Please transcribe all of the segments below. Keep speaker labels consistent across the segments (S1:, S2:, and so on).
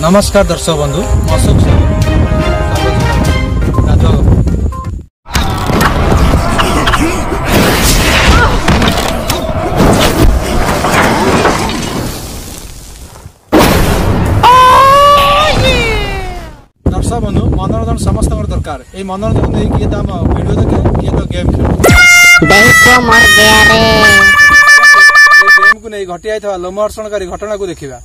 S1: नमस्कार दर्शक बंधु अशोक दर्शक बंधु मनोरंजन समस्त दरकार ये मनोरंजन किए तो वीडियो देखे किए तो गेम खेल गेम को नहीं घटी जाता लोमहर्षणकारी घटना को देखा।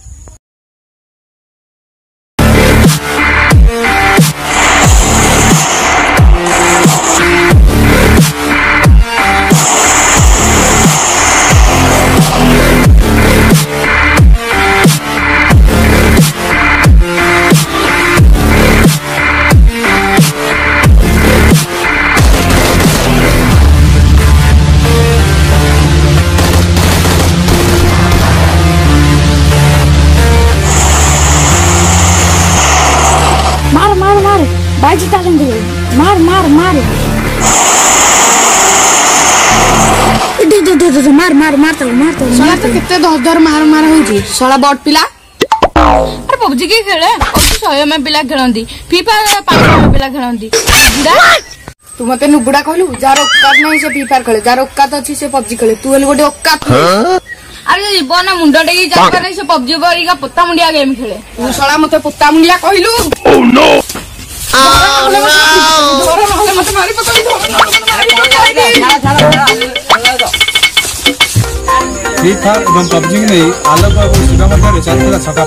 S2: बाजी डालेंगे मार मार मार मार मार मारता साला तो कितने धर मार मार होजी साला बॉट पिला अरे पबजी के खेले पबजी 100 में पिला खेलंदी फ्री फायर 500 में पिला खेलंदी तू मते नुबुडा कहलु जार औकात नहीं से फ्री फायर खेले जार औकात अछि से पबजी खेले तू हेल गोटे औकात अरे जीवन मुंडा टेकी जाकर से पबजी परिका पत्ता मुंडिया गेम खेले तू साला मते पत्ता मुंडिया कहलु ओ नो
S1: फ्री फायर और पबजी नहीं आलोक और शिव मध्य चलता छका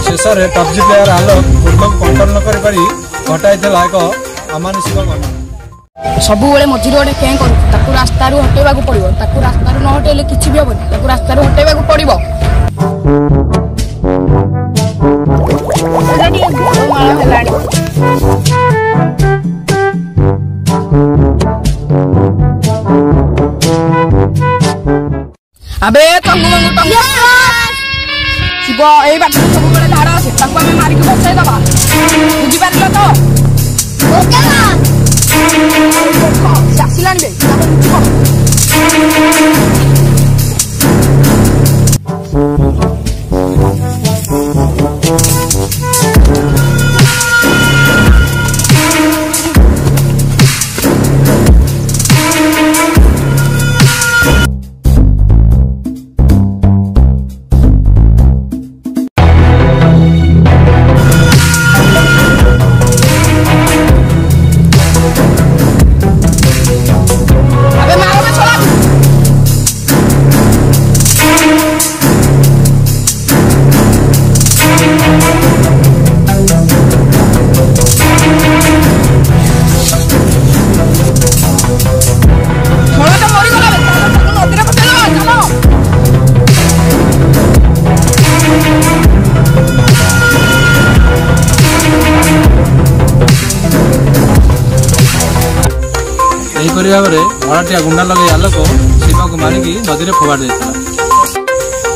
S1: शेष में पबजी प्लेयर आलोक पूर्व कंट्रोल न कर घटाई एक अमानुषिक घटना
S2: सब मझे गोटे क्या कर रास्ता हटेवा पड़ो रास्ता न हटेले कि भी हेनी रास्ता हटेवा पड़ो अबे शिव ये बात सब झाड़ अच्छे मारिक बसाई दबा बुझीपार तो आसला
S1: भाव में भड़ाटिया गुंडा लगे आलोक शिव को मारिक नदी में फोपाड़ देता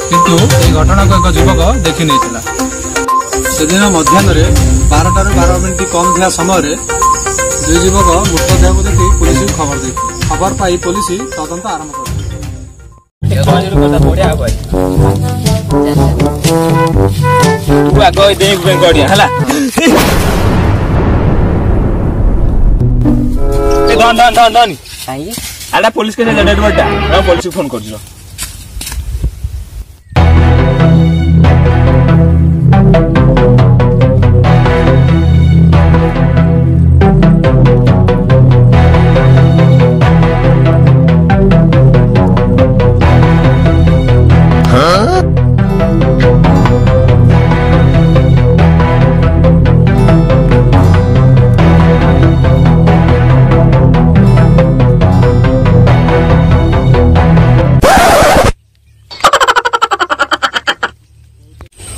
S1: किंतु ये घटना को एक युवक देखी नहीं से दिन मध्याह्न 12 ରୁ 12 मिनिट कम था समय दुई युवक मृतदेह को देखी पुलिस को खबर दे खबर पाई पुलिस तदंत आरंभ कर
S3: आला पुलिस के डेड बॉडी पुलिस फोन कर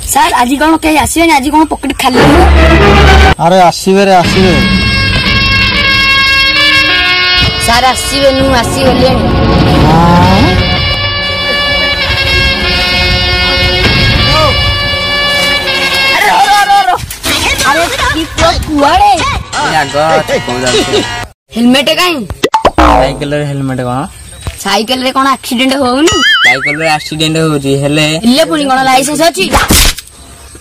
S2: सर आज कौन कहीं आसबे आज कौन पकेट खाली
S1: अरे आसबे रे आसबे
S2: सर आसबे नु आसी गले अरे की कुआड़े हेलमेट कहीं
S3: साइकिल हेलमेट कौन
S2: साइकिल रे कौन एक्सीडेंट होउनी
S3: साइकिल रे एक्सीडेंट होउची हेले
S2: इल्ले पुनी कौन लाइसेंस अछि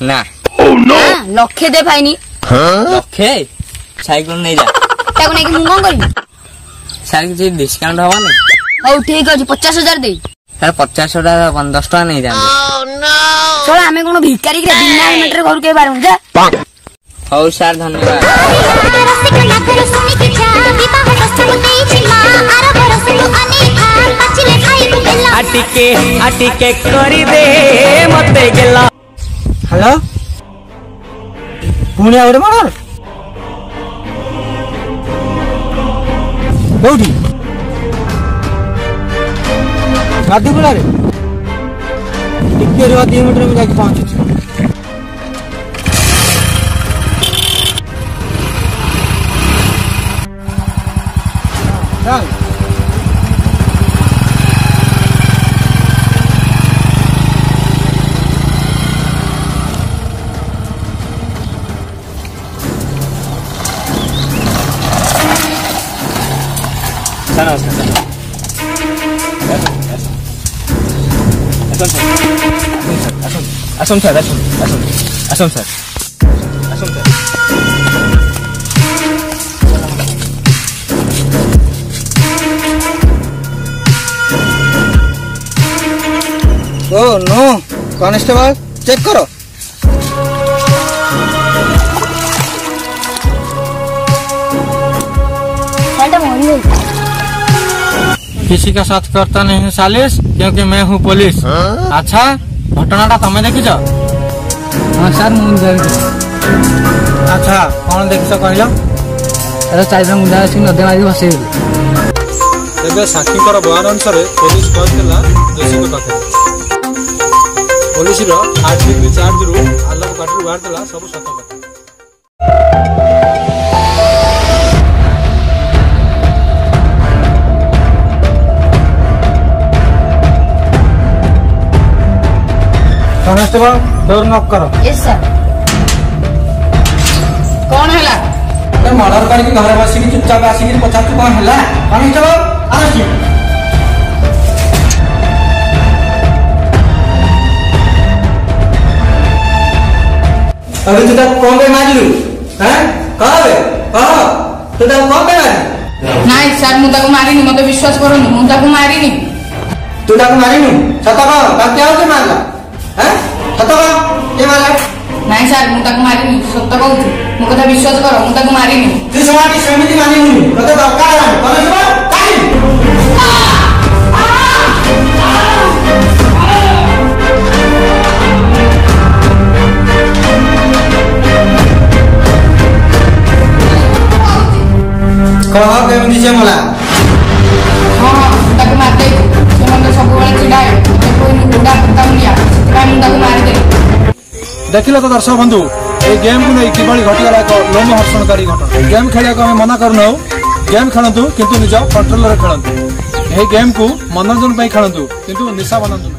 S3: ना
S2: लक्षे दे फाइनी
S3: लक्षे साइकेल नहीं जा
S2: ताको नहीं कि मुंह करी
S3: सार किसी डिस्काउंट हवा नहीं
S2: हौ ठीक अछि 50,000 दे
S3: सर 50 10 टका नहीं जाने
S2: छोड़ा हमें कोनो भिखारी के बिना हेलमेट रे घर के बारू जा
S3: हौ सर धन्यवाद आटिके करी दे मते गेला
S1: हेलो पुणे आउरे मर्डर कोठी गादीपुरा रे टिके रे 2 मिनट में जाके पहुंच
S3: Assam sir
S1: oh no constable check करो किसी का साथ करता नहीं है सालिश क्योंकि मैं हूँ पुलिस अच्छा घटनाटा तमें देखिच हाँ सर मुझे अच्छा कौन देखिच कह चार मुंडा आस नदे मारी भसई तेज साक्षी बयान अनुसार पुलिस कहला दोषी पाखे पुलिस हार्टबीट चार्ज रु आलोक काटू बाहर सब सत कथा कांस्टेबल डोर नॉक करो
S2: यस सर कौन हैला
S1: ए मर्डर करके घर बसी की चुपचाप आसी की पचास कौन हैला कांस्टेबल अरेस्ट अभी तुझा कौन पे मारिलु हैं कह बे कह तुझा कौन पे मारि
S2: नहीं सर मु ताको मारिनी मते विश्वास करनु मु ताको मारिनी
S1: तू ताको मारिनु सत कह बाकी आउ के मारला हैं सत कह के मारला
S2: नहीं सर मु ताको मारिनी सत्य कहू मु कथा विश्वास करो मु ताको मारिनी
S1: तू समाटी समिति मानिनु कते दरकार है कांस्टेबल काई कह केमती से मला
S2: हां ताको मार दे से मन सब बेले चिड़ाए कोई गुंडा पत्ता मुनिया सेटा मु ताको मार दे
S1: देखिल तो दर्शक बंधु ये गेम को नहीं किभली घटीगला एक लोमहर्षणकारी घटना गेम खेलिया को हमें मना करना गेम खेलतु किंतु निज कंट्रोल रे खेलतु यही गेम को मनोरंजन खेलतु किंतु निशा बनतु।